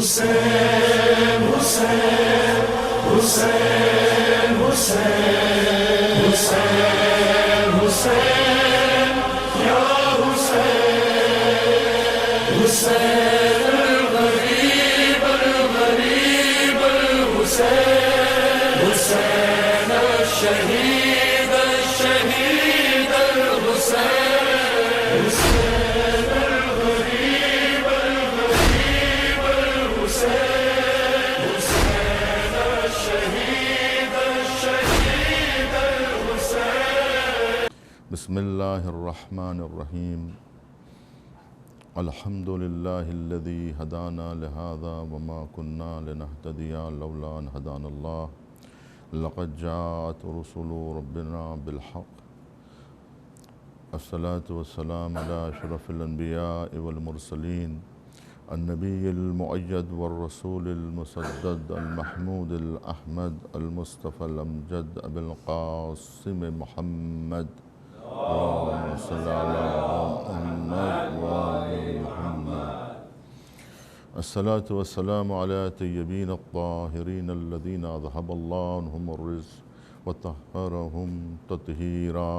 حسین حسین حسین حسین حسین حسین یا حسین حسین الغریب الغریب الحسین حسین الشہید الشہید الحسین حسین الغریب الغریب الحسین حسین الشہید الشہید الحسین. بسم اللہ الرحمن الرحیم. الحمد للہ الذی ہدانا لہذا وما كنا لنہتدی لولا ان ہدانا اللہ. لقد جاءت رسل ربنا بالحق. الصلاة والسلام على اشرف الانبیاء والمرسلین النبی المؤید والرسول المسدد المحمود الاحمد المصطفى الامجد ابی القاسم محمد. اللهم صل على محمد وآل محمد. الصلاة والسلام على طیبین الطاہرین الذین اذهب اللہ عنہم الرجس وطہرهم تطہیرا.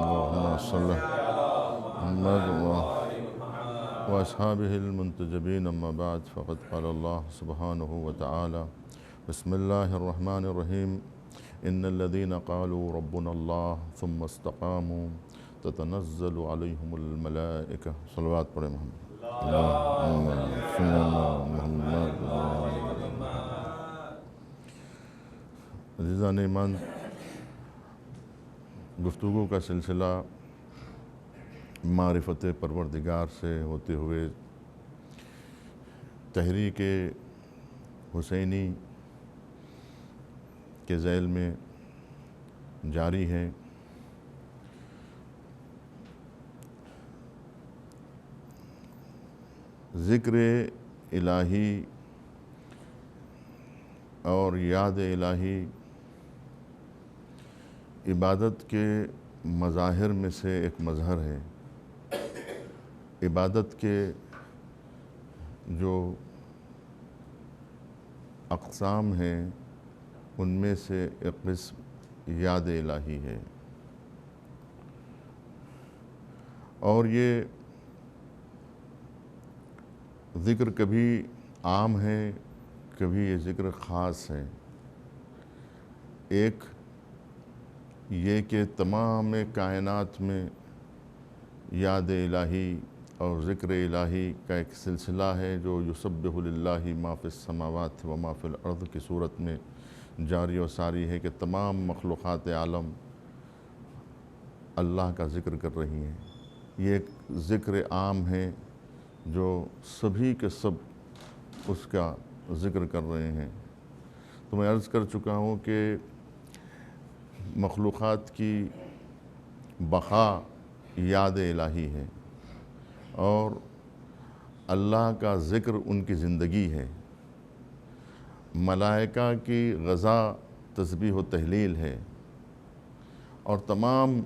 اللهم صل على محمد واصحابہ المنتجبین. اما بعد فقد قال اللہ سبحانہ وتعالی بسم اللہ الرحمن الرحیم. ان الذين قالوا ربنا الله ثم استقاموا تتنزل عليهم الملائكة. صلوات پڑھیں محمد. اللهم صل على محمد. عزیزان ایمان، گفتگو کا سلسلہ معرفت پروردگار سے ہوتے ہوئے تحریک حسینی کے ذیل میں جاری ہے. ذکر الہی اور یاد الہی عبادت کے مظاہر میں سے ایک مظہر ہے. عبادت کے جو اقسام ہیں ان میں سے ایک قسم یاد الہی ہے، اور یہ ذکر کبھی عام ہے، کبھی یہ ذکر خاص ہے. ایک یہ کہ تمام کائنات میں یاد الہی اور ذکر الہی کا ایک سلسلہ ہے جو یسبح للہ ما فی السماوات و ما فی الارض کی صورت میں جاری و ساری ہے، کہ تمام مخلوقات عالم اللہ کا ذکر کر رہی ہیں. یہ ایک ذکر عام ہے جو سبھی کے سب اس کا ذکر کر رہے ہیں. تو میں عرض کر چکا ہوں کہ مخلوقات کی بقا یاد الہی ہے اور اللہ کا ذکر ان کی زندگی ہے. ملائکہ کی غذا تسبیح و تہلیل ہے، اور تمام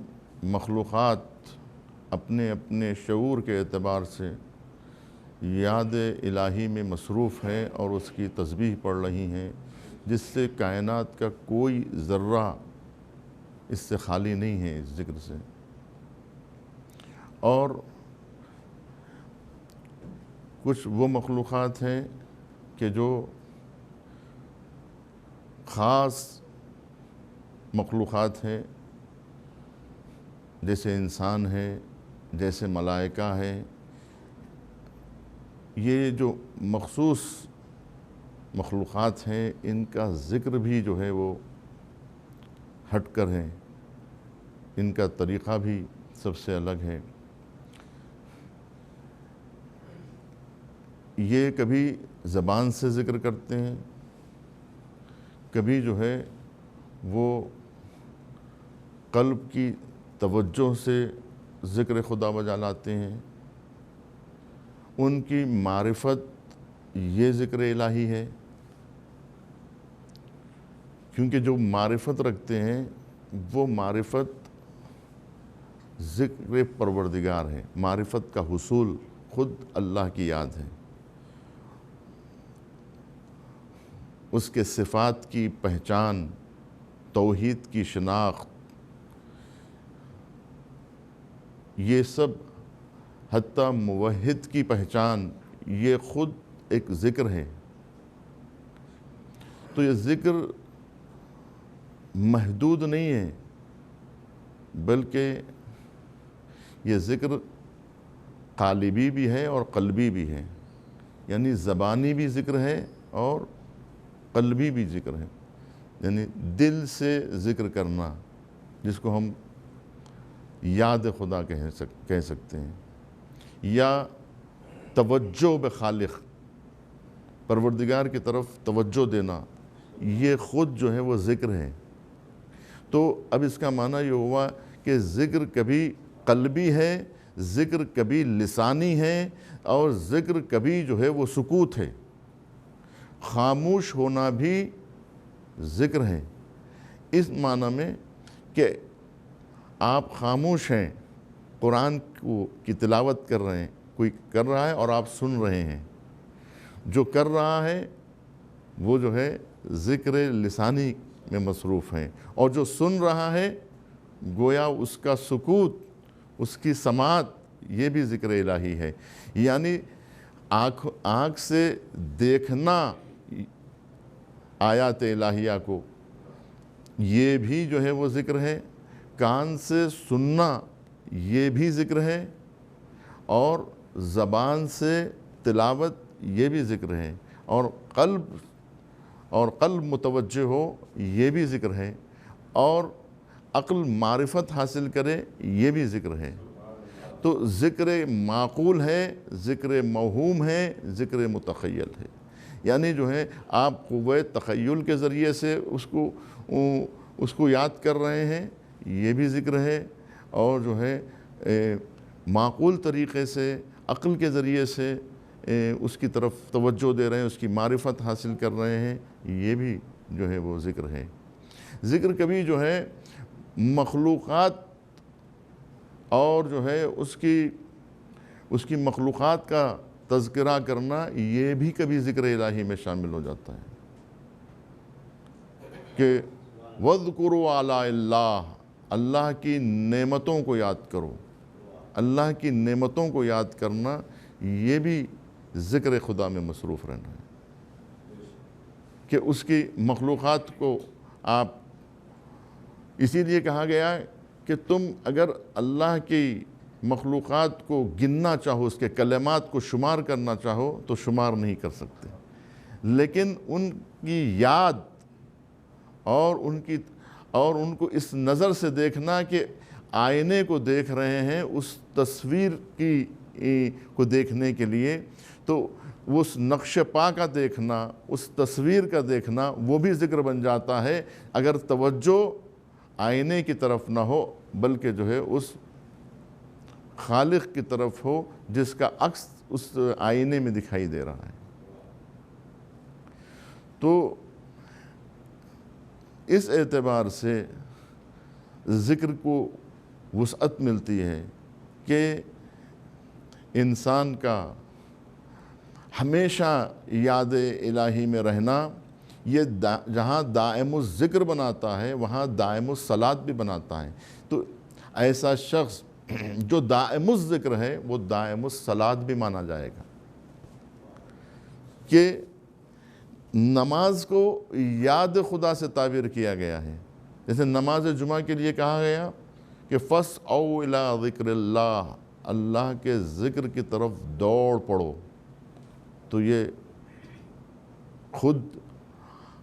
مخلوقات اپنے اپنے شعور کے اعتبار سے یاد الہی میں مصروف ہیں اور اس کی تسبیح پڑھ رہی ہیں، جس سے کائنات کا کوئی ذرہ اس سے خالی نہیں ہے اس ذکر سے. اور کچھ وہ مخلوقات ہیں کہ جو خاص مخلوقات ہیں، جیسے انسان ہے، جیسے ملائکہ ہے. یہ جو مخصوص مخلوقات ہیں ان کا ذکر بھی جو ہے وہ ہٹ کر ہے، ان کا طریقہ بھی سب سے الگ ہے. یہ کبھی زبان سے ذکر کرتے ہیں، کبھی جو ہے وہ قلب کی توجہ سے ذکر خدا بجا لاتے ہیں. ان کی معرفت یہ ذکر الہی ہے، کیونکہ جو معرفت رکھتے ہیں وہ معرفت ذکر پروردگار ہے. معرفت کا حصول خود اللہ کی یاد ہے. اس کے صفات کی پہچان، توحید کی شناخت، یہ سب حتیٰ موحد کی پہچان، یہ خود ایک ذکر ہے۔ تو یہ ذکر محدود نہیں ہے، بلکہ یہ ذکر قالبی بھی ہے اور قلبی بھی ہے، یعنی زبانی بھی ذکر ہے اور قلبی بھی ذکر ہے، یعنی دل سے ذکر کرنا، جس کو ہم یاد خدا کہہ سکتے ہیں، یا توجہ بخالق، پروردگار کی طرف توجہ دینا، یہ خود جو ہے وہ ذکر ہے۔ تو اب اس کا معنی یہ ہوا کہ ذکر کبھی قلبی ہے، ذکر کبھی لسانی ہے، اور ذکر کبھی جو ہے وہ سکوت ہے، خاموش ہونا بھی ذکر ہے، اس معنی میں کہ آپ خاموش ہیں، قرآن کی تلاوت کر رہے ہیں، کوئی کر رہا ہے اور آپ سن رہے ہیں، جو کر رہا ہے وہ جو ہے ذکر لسانی میں مصروف ہیں، اور جو سن رہا ہے گویا اس کا سکوت، اس کی سماعت، یہ بھی ذکر الہی ہے۔ یعنی آنکھ سے دیکھنا آیات الہیہ کو، یہ بھی جو ہے وہ ذکر ہے، کان سے سننا یہ بھی ذکر ہے، اور زبان سے تلاوت یہ بھی ذکر ہے، اور قلب متوجہ ہو یہ بھی ذکر ہے، اور عقل معرفت حاصل کرے یہ بھی ذکر ہے۔ تو ذکر معقول ہے، ذکر موہوم ہے، ذکر متخیل ہے، یعنی جو ہے آپ قوہ تخیل کے ذریعے سے اس کو یاد کر رہے ہیں، یہ بھی ذکر ہے، اور جو ہے معقول طریقے سے عقل کے ذریعے سے اس کی طرف توجہ دے رہے ہیں، اس کی معرفت حاصل کر رہے ہیں، یہ بھی جو ہے وہ ذکر ہے۔ ذکر کبھی جو ہے مخلوقات اور جو ہے اس کی مخلوقات کا تذکرہ کرنا، یہ بھی کبھی ذکر الہی میں شامل ہو جاتا ہے، کہ وَاذْكُرُوا آلَاءَ اللَّهِ، اللہ کی نعمتوں کو یاد کرو، اللہ کی نعمتوں کو یاد کرنا، یہ بھی ذکر خدا میں مصروف رہنا ہے، کہ اس کی مخلوقات کو آپ، اسی لیے کہا گیا ہے کہ تم اگر اللہ کی مخلوقات کو گننا چاہو، اس کے کلمات کو شمار کرنا چاہو تو شمار نہیں کر سکتے، لیکن ان کی یاد اور ان کو اس نظر سے دیکھنا کہ آئینے کو دیکھ رہے ہیں، اس تصویر کو دیکھنے کے لیے، تو اس نقش پا کا دیکھنا، اس تصویر کا دیکھنا، وہ بھی ذکر بن جاتا ہے، اگر توجہ آئینے کی طرف نہ ہو بلکہ جو ہے اس خالق کی طرف ہو جس کا عکس اس آئینے میں دکھائی دے رہا ہے۔ تو اس اعتبار سے ذکر کو وسعت ملتی ہے کہ انسان کا ہمیشہ یاد الہی میں رہنا، یہ جہاں دائم الذکر بناتا ہے وہاں دائم الصلاۃ بھی بناتا ہے۔ تو ایسا شخص جو دائم الذکر ہے وہ دائم الصلاۃ بھی مانا جائے گا، کہ نماز کو یاد خدا سے تعبیر کیا گیا ہے، جیسے نماز جمعہ کے لیے کہا گیا کہ فَاسْعَوْا إِلَىٰ ذِكْرِ اللَّهِ، اللہ کے ذکر کی طرف دوڑ پڑو، تو یہ خود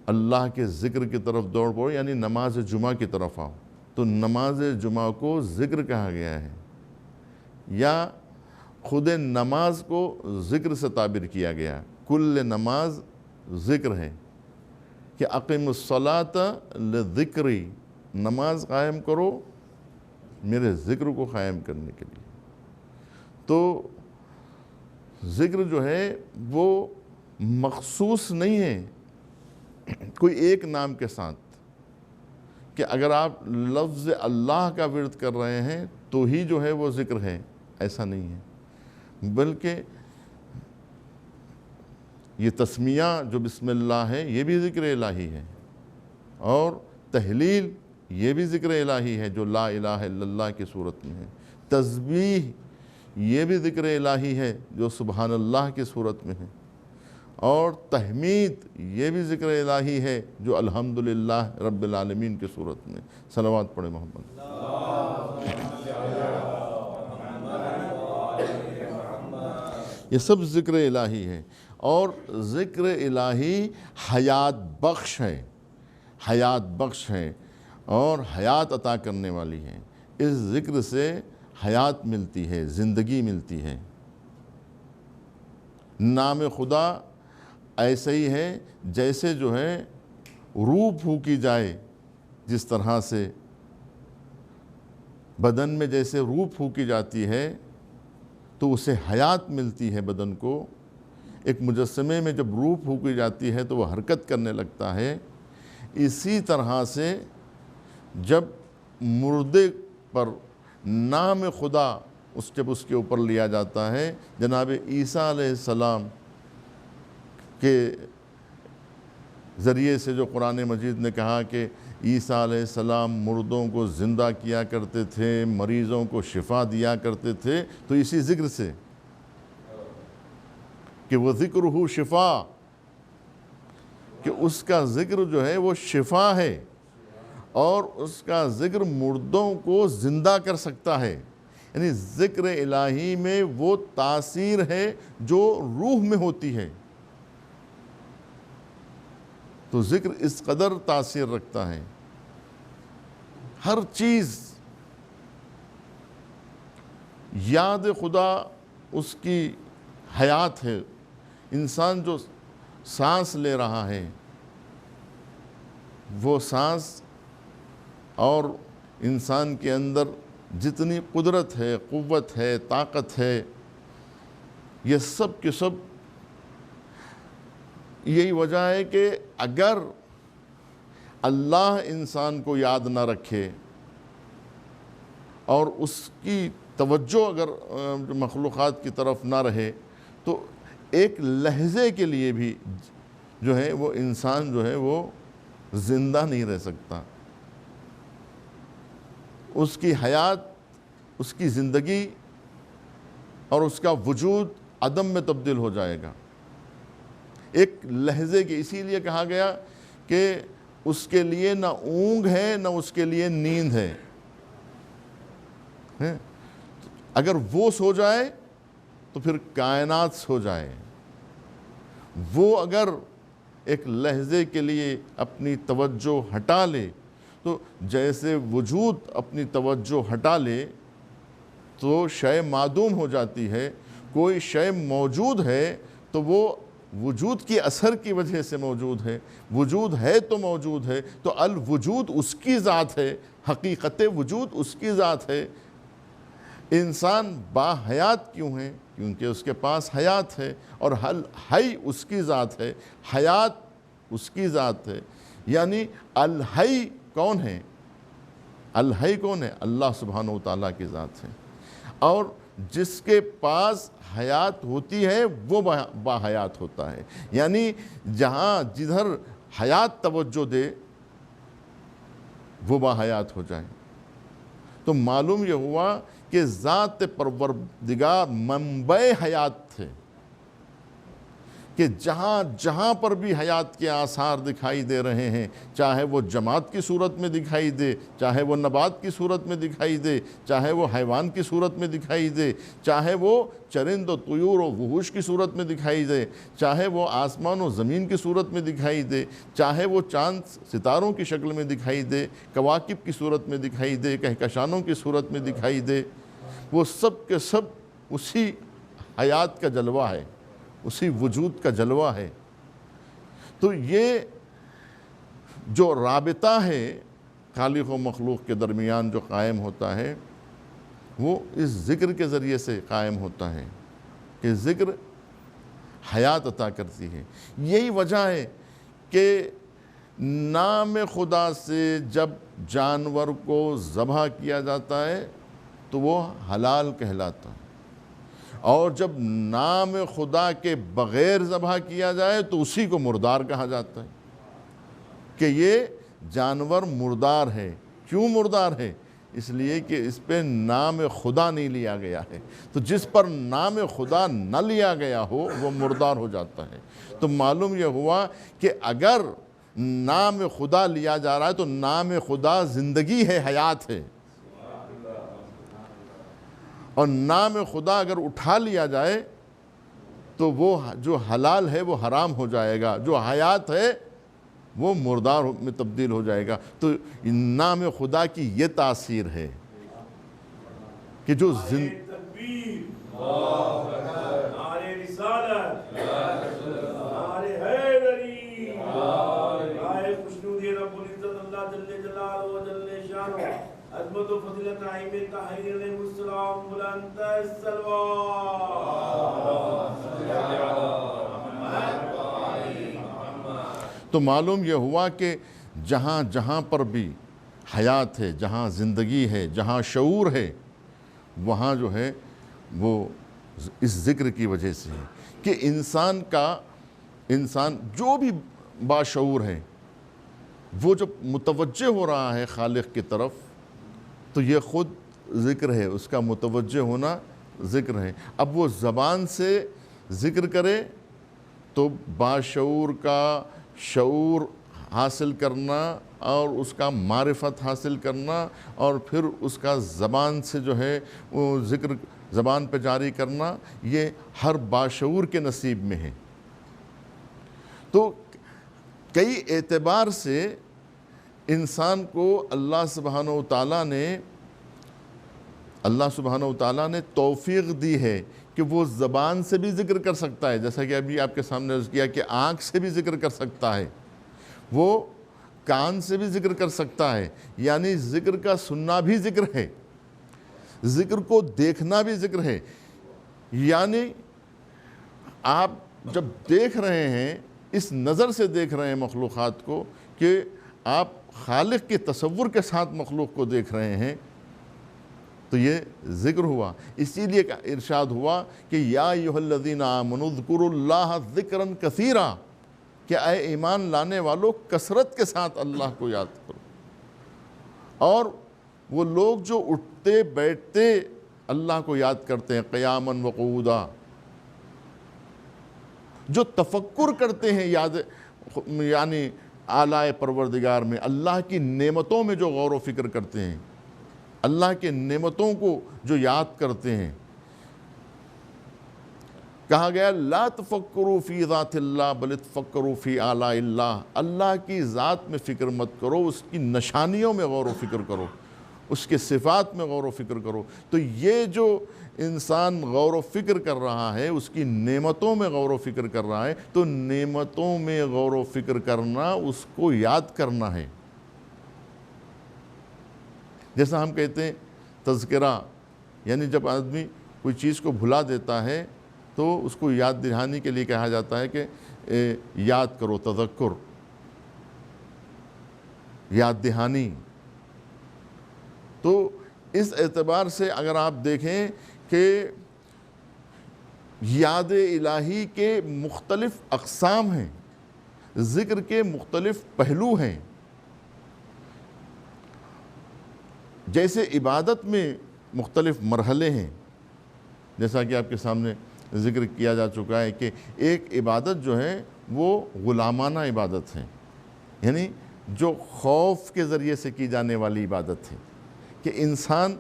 اللہ کے ذکر کی طرف دوڑ پڑو، یعنی نماز جمعہ کی طرف آؤ، تو نماز جمعہ کو ذکر کہا گیا ہے، یا خود نماز کو ذکر سے تعبیر کیا گیا ہے، کل نماز ذکر ہے، کہ اقم الصلاۃ لذکری، نماز قائم کرو میرے ذکر کو قائم کرنے کے لیے۔ تو ذکر جو ہے وہ مخصوص نہیں ہے کوئی ایک نام کے ساتھ، کہ اگر آپ لفظ اللہ کا ورد کر رہے ہیں تو ہی جو ہے وہ ذکر ہے، ایسا نہیں ہے، بلکہ یہ تسمیہ جو بسم اللہ ہے یہ بھی ذکر الہی ہے، اور تحلیل یہ بھی ذکر الہی ہے جو لا الہ الا اللہ کی صورت میں ہے، تسبیح یہ بھی ذکر الہی ہے جو سبحان اللہ کی صورت میں ہے، اور تحمید یہ بھی ذکر الہی ہے جو الحمدللہ رب العالمین کی صورت میں۔ صلوات پڑھے محمد۔ یہ سب ذکر الہی ہے، اور ذکر الہی حیات بخش ہے، حیات بخش ہے اور حیات عطا کرنے والی ہے۔ اس ذکر سے حیات ملتی ہے، زندگی ملتی ہے۔ نام خدا ایسے ہی ہے جیسے جو ہے روح پھونکی جائے، جس طرح سے بدن میں جیسے روح پھونکی جاتی ہے تو اسے حیات ملتی ہے بدن کو۔ ایک مجسمے میں جب روح پھونکی جاتی ہے تو وہ حرکت کرنے لگتا ہے، اسی طرح سے جب مردے پر نام خدا جب اس کے اوپر لیا جاتا ہے، جناب عیسیٰ علیہ السلام کے ذریعے سے جو قرآن مجید نے کہا کہ عیسیٰ علیہ السلام مردوں کو زندہ کیا کرتے تھے، مریضوں کو شفا دیا کرتے تھے، تو اسی ذکر سے کہ وہ ذکرہ شفا، کہ اس کا ذکر جو ہے وہ شفا ہے، اور اس کا ذکر مردوں کو زندہ کر سکتا ہے۔ یعنی ذکر الہی میں وہ تاثیر ہے جو روح میں ہوتی ہے، تو ذکر اس قدر تاثیر رکھتا ہے۔ ہر چیز یاد خدا اس کی حیات ہے۔ انسان جو سانس لے رہا ہے، وہ سانس اور انسان کے اندر جتنی قدرت ہے، قوت ہے، طاقت ہے، یہ سب کے سب یہی وجہ ہے کہ اگر اللہ انسان کو یاد نہ رکھے اور اس کی توجہ اگر مخلوقات کی طرف نہ رہے، تو ایک لحظے کے لیے بھی جو ہے وہ انسان جو ہے وہ زندہ نہیں رہ سکتا۔ اس کی حیات، اس کی زندگی اور اس کا وجود عدم میں تبدیل ہو جائے گا ایک لحظے کے۔ اسی لیے کہا گیا کہ اس کے لیے نہ اونگ ہے نہ اس کے لیے نیند ہے۔ اگر وہ سو جائے تو پھر کائنات سو جائے۔ وہ اگر ایک لحظے کے لیے اپنی توجہ ہٹا لے، تو جیسے وجود اپنی توجہ ہٹا لے تو شے معدوم ہو جاتی ہے۔ کوئی شے موجود ہے تو وہ وجود کی اثر کی وجہ سے موجود ہے، وجود ہے تو موجود ہے، تو الوجود اس کی ذات ہے، حقیقت وجود اس کی ذات ہے۔ انسان با حیات کیوں ہے؟ کیونکہ اس کے پاس حیات ہے، اور حی اس کی ذات ہے، حیات اس کی ذات ہے۔ یعنی الحی کون ہے؟ الحی کون ہے؟ اللہ سبحانہ وتعالیٰ کی ذات ہے، اور جس کے پاس حیات ہوتی ہے وہ با حیات ہوتا ہے۔ یعنی جہاں جدھر حیات توجہ دے وہ با حیات ہو جائے۔ تو معلوم یہ ہوا کہ ذات پروردگار منبع حیات تھے، کہ جہاں جہاں پر بھی حیات کے آثار دکھائی دے رہے ہیں، چاہے وہ جماد کی صورت میں دکھائی دے، چاہے وہ نبات کی صورت میں دکھائی دے، چاہے وہ حیوان کی صورت میں دکھائی دے، چاہے وہ چرند و طیور و وحوش کی صورت میں دکھائی دے، چاہے وہ آسمان و زمین کی صورت میں دکھائی دے، چاہے وہ چاند ستاروں کی شکل میں دکھائی دے، کواکب کی صورت میں دکھائی دے، کہکشانوں کی صورت میں دکھائی دے، وہ سب کے سب اسی حیات کا جلوہ ہے، اسی وجود کا جلوہ ہے۔ تو یہ جو رابطہ ہے خالق و مخلوق کے درمیان جو قائم ہوتا ہے، وہ اس ذکر کے ذریعے سے قائم ہوتا ہے کہ ذکر حیات عطا کرتی ہے۔ یہی وجہ ہے کہ نام خدا سے جب جانور کو ذبح کیا جاتا ہے تو وہ حلال کہلاتا ہے، اور جب نام خدا کے بغیر ذبح کیا جائے تو اسی کو مردار کہا جاتا ہے کہ یہ جانور مردار ہے۔ کیوں مردار ہے؟ اس لیے کہ اس پہ نام خدا نہیں لیا گیا ہے۔ تو جس پر نام خدا نہ لیا گیا ہو وہ مردار ہو جاتا ہے۔ تو معلوم یہ ہوا کہ اگر نام خدا لیا جا رہا ہے تو نام خدا زندگی ہے، حیات ہے، اور نام خدا اگر اٹھا لیا جائے تو وہ جو حلال ہے وہ حرام ہو جائے گا، جو حیات ہے وہ مردار میں تبدیل ہو جائے گا۔ تو نام خدا کی یہ تاثیر ہے کہ جو تکبیر، نعرہ رسالت، نعرہ حیدری، نعرہ خوشنودی رب العزت اللہ جل جلالہ و جل شانہ، عظمت و فضیلت ائمہ طاہرین علیہ السلام، بلند تو معلوم یہ ہوا کہ جہاں جہاں پر بھی حیات ہے، جہاں زندگی ہے، جہاں شعور ہے، وہاں جو ہے وہ اس ذکر کی وجہ سے ہے کہ انسان جو بھی باشعور ہے وہ جب متوجہ ہو رہا ہے خالق کی طرف تو یہ خود ذکر ہے، اس کا متوجہ ہونا ذکر ہے۔ اب وہ زبان سے ذکر کرے تو باشعور کا شعور حاصل کرنا اور اس کا معرفت حاصل کرنا اور پھر اس کا زبان سے جو ہے وہ ذکر زبان پہ جاری کرنا، یہ ہر باشعور کے نصیب میں ہے۔ تو کئی اعتبار سے انسان کو اللہ سبحانہ و تعالیٰ نے توفیق دی ہے کہ وہ زبان سے بھی ذکر کر سکتا ہے، جیسا کہ ابھی آپ کے سامنے عرض کیا کہ آنکھ سے بھی ذکر کر سکتا ہے، وہ کان سے بھی ذکر کر سکتا ہے، یعنی ذکر کا سننا بھی ذکر ہے، ذکر کو دیکھنا بھی ذکر ہے۔ یعنی آپ جب دیکھ رہے ہیں، اس نظر سے دیکھ رہے ہیں مخلوقات کو کہ آپ خالق کے تصور کے ساتھ مخلوق کو دیکھ رہے ہیں، تو یہ ذکر ہوا۔ اسی لیے ارشاد ہوا کہ یا ایھا الذین آمنوا اذکروا اللہ ذکرا کثیرا، کہ اے ایمان لانے والو کثرت کے ساتھ اللہ کو یاد کرو۔ اور وہ لوگ جو اٹھتے بیٹھتے اللہ کو یاد کرتے ہیں، قیاما وقعودا، جو تفکر کرتے ہیں یعنی اعلیٰ پروردگار میں، اللہ کی نعمتوں میں جو غور و فکر کرتے ہیں، اللہ کے نعمتوں کو جو یاد کرتے ہیں، کہا گیا لا تفکروا فی ذات اللہ بل تفکروا فی آلاء اللہ، اللہ کی ذات میں فکر مت کرو، اس کی نشانیوں میں غور و فکر کرو، اس کے صفات میں غور و فکر کرو۔ تو یہ جو انسان غور و فکر کر رہا ہے، اس کی نعمتوں میں غور و فکر کر رہا ہے، تو نعمتوں میں غور و فکر کرنا اس کو یاد کرنا ہے۔ جیسا ہم کہتے ہیں تذکرہ، یعنی جب آدمی کوئی چیز کو بھلا دیتا ہے تو اس کو یاد دہانی کے لیے کہا جاتا ہے کہ یاد کرو، تذکر، یاد دہانی۔ تو اس اعتبار سے اگر آپ دیکھیں کہ یاد الہی کے مختلف اقسام ہیں، ذکر کے مختلف پہلو ہیں۔ جیسے عبادت میں مختلف مرحلے ہیں، جیسا کہ آپ کے سامنے ذکر کیا جا چکا ہے کہ ایک عبادت جو ہے وہ غلامانہ عبادت ہے، یعنی جو خوف کے ذریعے سے کی جانے والی عبادت ہے، کہ انسان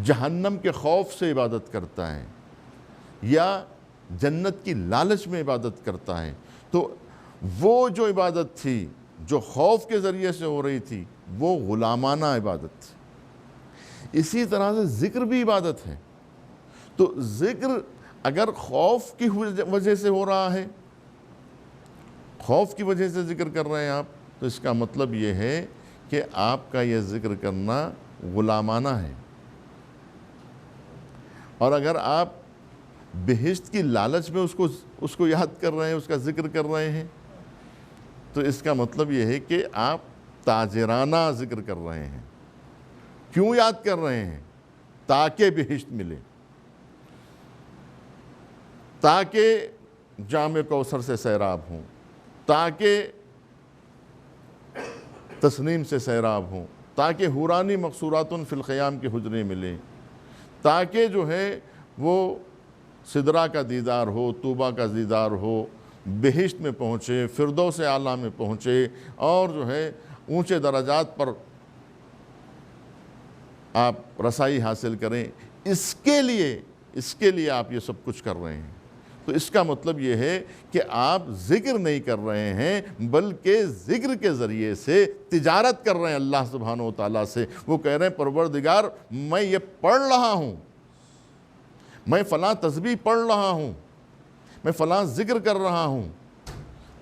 جہنم کے خوف سے عبادت کرتا ہے یا جنت کی لالچ میں عبادت کرتا ہے۔ تو وہ جو عبادت تھی جو خوف کے ذریعے سے ہو رہی تھی وہ غلامانہ عبادت تھی۔ اسی طرح سے ذکر بھی عبادت ہے۔ تو ذکر اگر خوف کی وجہ سے ہو رہا ہے، خوف کی وجہ سے ذکر کر رہے ہیں آپ، تو اس کا مطلب یہ ہے کہ آپ کا یہ ذکر کرنا غلامانہ ہے۔ اور اگر آپ بہشت کی لالچ میں اس کو یاد کر رہے ہیں، اس کا ذکر کر رہے ہیں، تو اس کا مطلب یہ ہے کہ آپ تاجرانہ ذکر کر رہے ہیں۔ کیوں یاد کر رہے ہیں؟ تاکہ بہشت ملے۔ تاکہ جام کوثر سے سیراب ہوں، تاکہ تسنیم سے سیراب ہوں، تاکہ حورانی مقصورات فی الخیام کے حجرے ملیں، تاکہ جو ہے وہ سدرہ کا دیدار ہو، طوبہ کا دیدار ہو، بہشت میں پہنچے، فردوس اعلیٰ میں پہنچے، اور جو ہے اونچے درجات پر آپ رسائی حاصل کریں۔ اس کے لیے آپ یہ سب کچھ کر رہے ہیں۔ تو اس کا مطلب یہ ہے کہ آپ ذکر نہیں کر رہے ہیں، بلکہ ذکر کے ذریعے سے تجارت کر رہے ہیں اللہ سبحانہ وتعالیٰ سے۔ وہ کہہ رہے ہیں پروردگار میں یہ پڑھ رہا ہوں، میں فلاں تسبیح پڑھ رہا ہوں، میں فلاں ذکر کر رہا ہوں،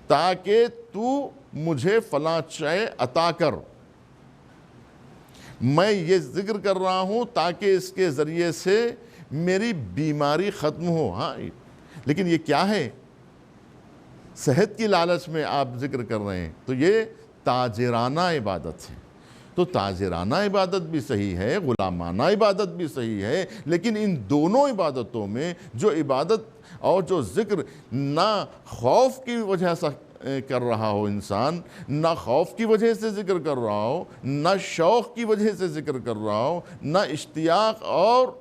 تاکہ تو مجھے فلاں شے عطا کر۔ میں یہ ذکر کر رہا ہوں تاکہ اس کے ذریعے سے میری بیماری ختم ہو۔ ہاں لیکن یہ کیا ہے؟ صحت کی لالچ میں آپ ذکر کر رہے ہیں، تو یہ تاجرانہ عبادت ہے۔ تو تاجرانہ عبادت بھی صحیح ہے، غلامانہ عبادت بھی صحیح ہے، لیکن ان دونوں عبادتوں میں جو عبادت اور جو ذکر نہ خوف کی وجہ سے کر رہا ہو انسان، نہ خوف کی وجہ سے ذکر کر رہا ہو، نہ شوق کی وجہ سے ذکر کر رہا ہو، نہ اشتیاق اور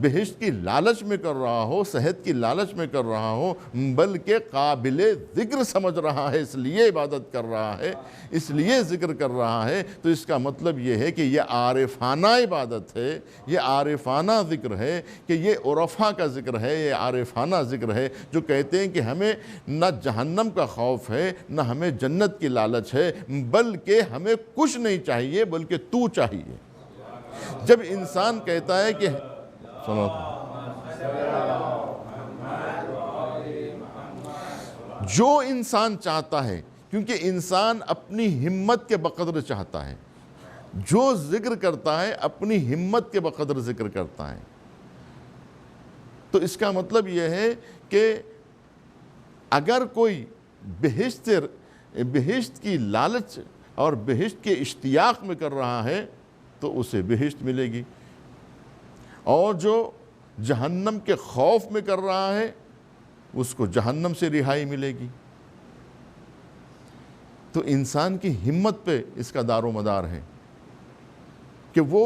بہشت کی لالچ میں کر رہا ہو، صحت کی لالچ میں کر رہا ہو، بلکہ قابل ذکر سمجھ رہا ہے، اس لیے عبادت کر رہا ہے، اس لیے ذکر کر رہا ہے، تو اس کا مطلب یہ ہے کہ یہ عارفانہ عبادت ہے، یہ عارفانہ ذکر ہے، کہ یہ عرفاء کا ذکر ہے، یہ عارفانہ ذکر ہے، جو کہتے ہیں کہ ہمیں نہ جہنم کا خوف ہے، نہ ہمیں جنت کی لالچ ہے، بلکہ ہمیں کچھ نہیں چاہیے، بلکہ تو چاہیے۔ جب انسان کہتا ہے کہ جو انسان چاہتا ہے، کیونکہ انسان اپنی ہمت کے بقدر چاہتا ہے، جو ذکر کرتا ہے اپنی ہمت کے بقدر ذکر کرتا ہے، تو اس کا مطلب یہ ہے کہ اگر کوئی بہشت کی لالچ اور بہشت کے اشتیاق میں کر رہا ہے تو اسے بہشت ملے گی، اور جو جہنم کے خوف میں کر رہا ہے اس کو جہنم سے رہائی ملے گی۔ تو انسان کی ہمت پہ اس کا دار و مدار ہے کہ وہ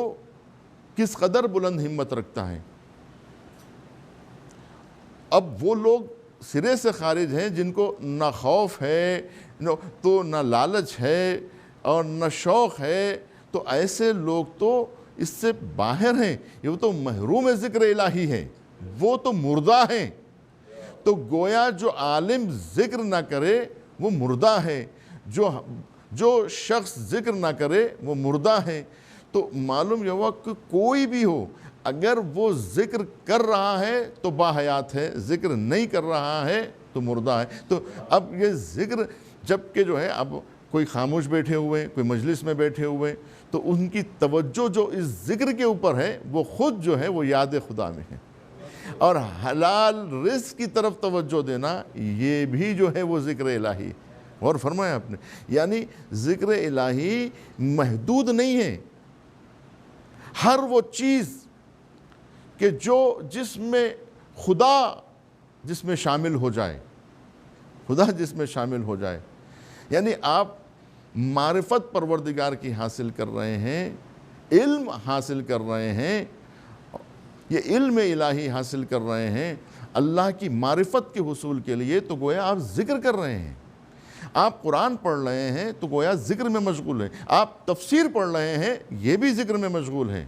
کس قدر بلند ہمت رکھتا ہے۔ اب وہ لوگ سرے سے خارج ہیں جن کو نہ خوف ہے تو نہ لالچ ہے اور نہ شوق ہے، تو ایسے لوگ تو اس سے باہر ہیں، یہ تو محروم ذکر الہی ہیں، وہ تو مردہ ہیں۔ تو گویا جو عالم ذکر نہ کرے وہ مردہ ہے، جو شخص ذکر نہ کرے وہ مردہ ہے۔ تو معلوم یہ ہوا کہ کوئی بھی ہو، اگر وہ ذکر کر رہا ہے تو باحیات ہے، ذکر نہیں کر رہا ہے تو مردہ ہے۔ تو اب یہ ذکر جبکہ جو ہے اب کوئی خاموش بیٹھے ہوئے، کوئی مجلس میں بیٹھے ہوئے، تو ان کی توجہ جو اس ذکر کے اوپر ہے وہ خود جو ہے وہ یاد خدا میں ہے، اور حلال رزق کی طرف توجہ دینا یہ بھی جو ہے وہ ذکر الہی۔ اور فرمایا آپ نے، یعنی ذکر الہی محدود نہیں ہے، ہر وہ چیز کہ جس میں خدا جس میں شامل ہو جائے، خدا جس میں شامل ہو جائے، یعنی آپ معرفت پروردگار کی حاصل کر رہے ہیں، علم حاصل کر رہے ہیں، یہ علم الہی حاصل کر رہے ہیں اللہ کی معرفت کے حصول کے لیے، تو گویا آپ ذکر کر رہے ہیں۔ آپ قرآن پڑھ رہے ہیں تو گویا ذکر میں مشغول ہیں، آپ تفسیر پڑھ رہے ہیں یہ بھی ذکر میں مشغول ہیں،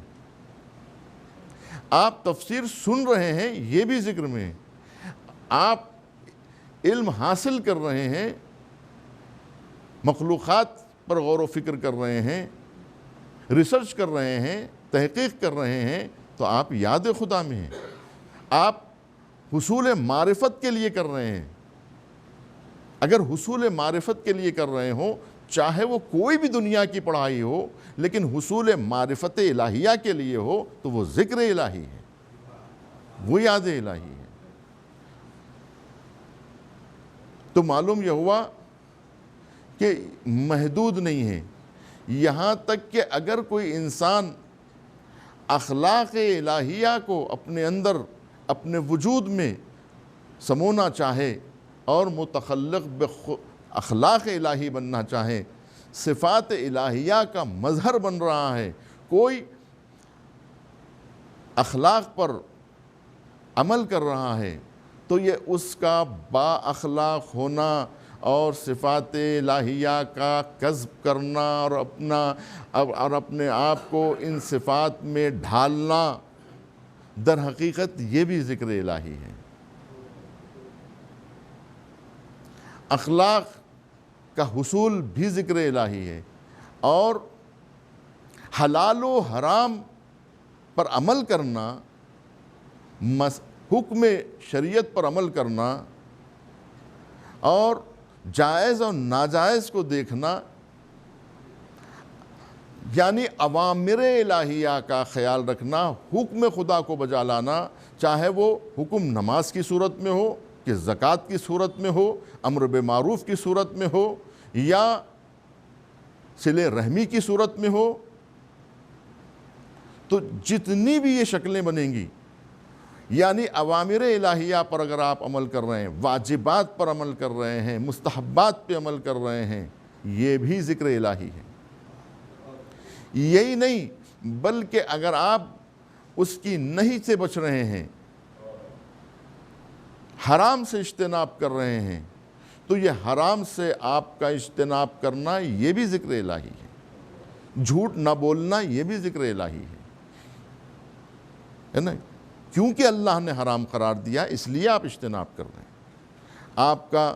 آپ تفسیر سن رہے ہیں یہ بھی ذکر میں ہیں، آپ علم حاصل کر رہے ہیں، مخلوقات پر غور و فکر کر رہے ہیں، ریسرچ کر رہے ہیں، تحقیق کر رہے ہیں، تو آپ یاد خدا میں ہیں، آپ حصول معرفت کے لیے کر رہے ہیں۔ اگر حصول معرفت کے لیے کر رہے ہوں، چاہے وہ کوئی بھی دنیا کی پڑھائی ہو، لیکن حصول معرفت الہیہ کے لیے ہو تو وہ ذکر الہی ہے، وہ یاد الہی ہے۔ تو معلوم یہ ہوا کہ محدود نہیں ہے، یہاں تک کہ اگر کوئی انسان اخلاق الہیہ کو اپنے اندر، اپنے وجود میں سمونا چاہے اور متخلق اخلاق الہی بننا چاہے، صفات الہیہ کا مظہر بن رہا ہے، کوئی اخلاق پر عمل کر رہا ہے تو یہ اس کا با اخلاق ہونا اور صفات الہیہ کا کسب کرنا اور اپنے آپ کو ان صفات میں ڈھالنا، در حقیقت یہ بھی ذکر الہی ہے۔ اخلاق کا حصول بھی ذکر الہی ہے، اور حلال و حرام پر عمل کرنا، حکم شریعت پر عمل کرنا اور جائز اور ناجائز کو دیکھنا، یعنی اوامر الہیہ کا خیال رکھنا، حکم خدا کو بجا لانا، چاہے وہ حکم نماز کی صورت میں ہو کہ زکوٰۃ کی صورت میں ہو، امر بالمعروف کی صورت میں ہو، یا صلہ رحمی کی صورت میں ہو، تو جتنی بھی یہ شکلیں بنیں گی، یعنی اوامر الہیہ پر اگر آپ عمل کر رہے ہیں، واجبات پر عمل کر رہے ہیں، مستحبات پہ عمل کر رہے ہیں، یہ بھی ذکر الہی ہے۔ یہی نہیں بلکہ اگر آپ اس کی نہیں سے بچ رہے ہیں، حرام سے اجتناب کر رہے ہیں، تو یہ حرام سے آپ کا اجتناب کرنا یہ بھی ذکر الہی ہے۔ جھوٹ نہ بولنا یہ بھی ذکر الہی ہے نا، کیونکہ اللہ نے حرام قرار دیا اس لیے آپ اجتناب کر رہے ہیں۔ آپ کا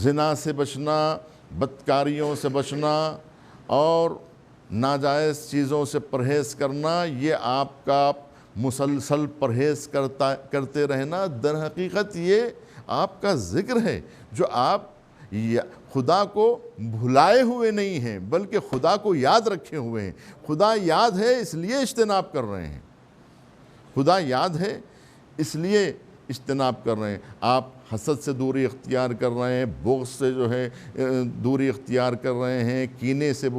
زنا سے بچنا، بدکاریوں سے بچنا اور ناجائز چیزوں سے پرہیز کرنا، یہ آپ کا مسلسل پرہیز کرتے رہنا، در حقیقت یہ آپ کا ذکر ہے، جو آپ خدا کو بھلائے ہوئے نہیں ہیں بلکہ خدا کو یاد رکھے ہوئے ہیں۔ خدا یاد ہے اس لیے اجتناب کر رہے ہیں، خدا یاد ہے اس لیے اجتناب کر رہے ہیں۔ آپ حسد سے دوری اختیار کر رہے ہیں، بغض سے جو ہے دوری اختیار کر رہے ہیں، کینے سے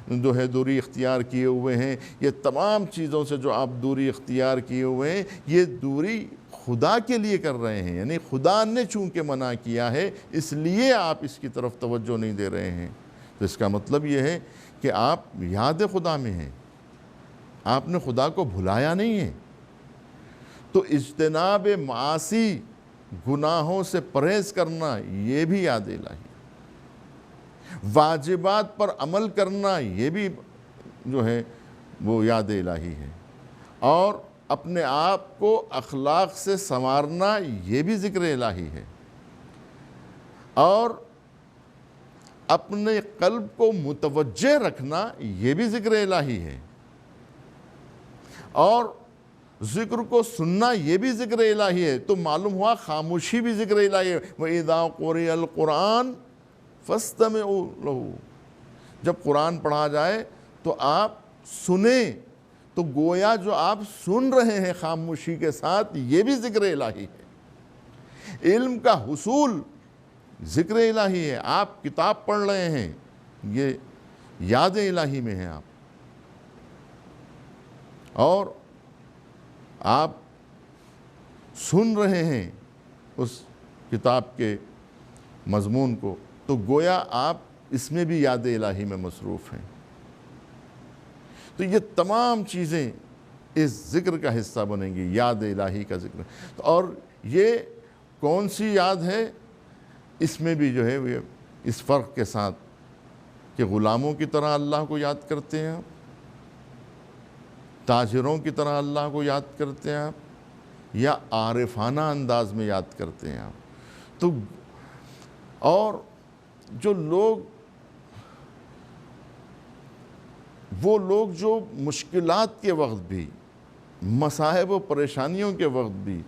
جو ہے دوری اختیار کیے ہوئے ہیں، یہ تمام چیزوں سے جو آپ دوری اختیار کیے ہوئے ہیں، یہ دوری خدا کے لیے کر رہے ہیں، یعنی خدا نے چونکہ منع کیا ہے اس لیے آپ اس کی طرف توجہ نہیں دے رہے ہیں۔ تو اس کا مطلب یہ ہے کہ آپ یاد خدا میں ہیں، آپ نے خدا کو بھلایا نہیں ہے۔ تو اجتناب معاصی، گناہوں سے پرہیز کرنا یہ بھی یاد الہی، واجبات پر عمل کرنا یہ بھی جو ہے وہ یاد الہی ہے، اور اپنے آپ کو اخلاق سے سنوارنا یہ بھی ذکر الہی ہے، اور اپنے قلب کو متوجہ رکھنا یہ بھی ذکر الہی ہے، اور ذکر کو سننا یہ بھی ذکر الہی ہے۔ تو معلوم ہوا خاموشی بھی ذکر الہی ہے۔ وَإِذَا قُرِئَ الْقُرْآنُ فَاسْتَمِعُوا لَهُ، جب قرآن پڑھا جائے تو آپ سنیں، تو گویا جو آپ سن رہے ہیں خاموشی کے ساتھ یہ بھی ذکر الہی ہے۔ علم کا حصول ذکر الہی ہے، آپ کتاب پڑھ رہے ہیں یہ یاد الہی میں ہیں آپ، اور آپ سن رہے ہیں اس کتاب کے مضمون کو، تو گویا آپ اس میں بھی یاد الہی میں مصروف ہیں۔ تو یہ تمام چیزیں اس ذکر کا حصہ بنیں گی، یاد الہی کا ذکر۔ اور یہ کون سی یاد ہے، اس میں بھی جو ہے اس فرق کے ساتھ کہ غلاموں کی طرح اللہ کو یاد کرتے ہیں آپ، تاجروں کی طرح اللہ کو یاد کرتے ہیں آپ، یا عارفانہ انداز میں یاد کرتے ہیں آپ۔ تو اور جو وہ لوگ جو مشکلات کے وقت بھی، مصائب و پریشانیوں کے وقت بھی،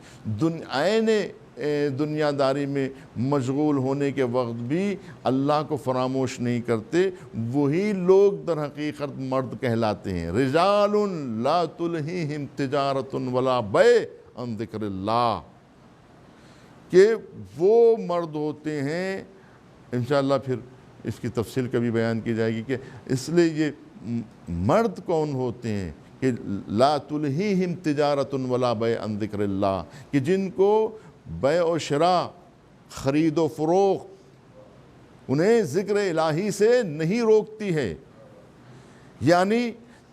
دنیا داری میں مشغول ہونے کے وقت بھی اللہ کو فراموش نہیں کرتے، وہی لوگ در حقیقت مرد کہلاتے ہیں۔ رجال لا تلہیہم تجارت ولا بیع عن ذکر اللہ، کہ وہ مرد ہوتے ہیں، انشاءاللہ پھر اس کی تفصیل کبھی بیان کی جائے گی کہ اس لیے یہ مرد کون ہوتے ہیں کہ لا تلہیہم تجارت ولا بیع عن ذکر اللہ، کہ جن کو بیع و شراء، خرید و فروخت انہیں ذکر الہی سے نہیں روکتی ہے۔ یعنی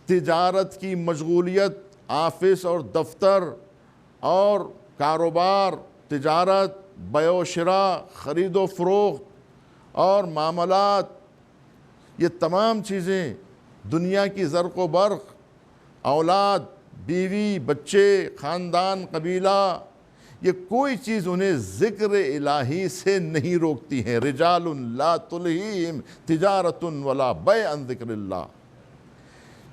تجارت کی مشغولیت، آفس اور دفتر اور کاروبار، تجارت، بیع و شراء، خرید و فروخت اور معاملات، یہ تمام چیزیں، دنیا کی زرق و برق، اولاد، بیوی، بچے، خاندان، قبیلہ، یہ کوئی چیز انہیں ذکر الہی سے نہیں روکتی ہیں۔ رجال لا تلہیہم تجارت ولا بیع عن ذکر اللہ،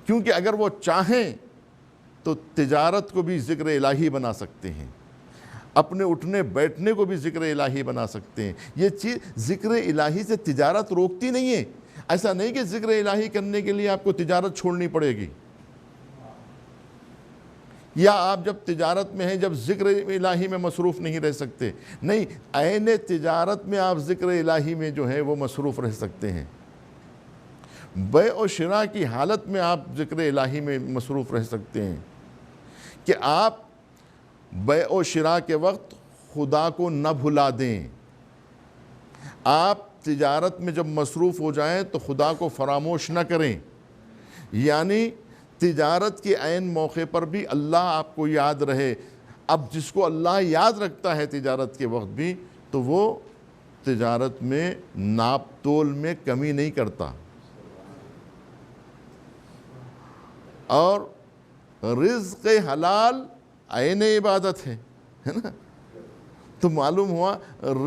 کیونکہ اگر وہ چاہیں تو تجارت کو بھی ذکر الہی بنا سکتے ہیں، اپنے اٹھنے بیٹھنے کو بھی ذکر الہی بنا سکتے ہیں۔ یہ چیز ذکر الہی سے تجارت روکتی نہیں ہے۔ ایسا نہیں کہ ذکر الہی کرنے کے لیے آپ کو تجارت چھوڑنی پڑے گی، یا آپ جب تجارت میں ہیں جب ذکر الہی میں مصروف نہیں رہ سکتے، نہیں، عین تجارت میں آپ ذکر الہی میں جو ہے وہ مصروف رہ سکتے ہیں۔ بیع و شراء کی حالت میں آپ ذکر الہی میں مصروف رہ سکتے ہیں کہ آپ بیع و شراء کے وقت خدا کو نہ بھلا دیں۔ آپ تجارت میں جب مصروف ہو جائیں تو خدا کو فراموش نہ کریں، یعنی تجارت کے عین موقع پر بھی اللہ آپ کو یاد رہے۔ اب جس کو اللہ یاد رکھتا ہے تجارت کے وقت بھی، تو وہ تجارت میں ناپ تول میں کمی نہیں کرتا۔ اور رزق حلال عین عبادت ہے نا، تو معلوم ہوا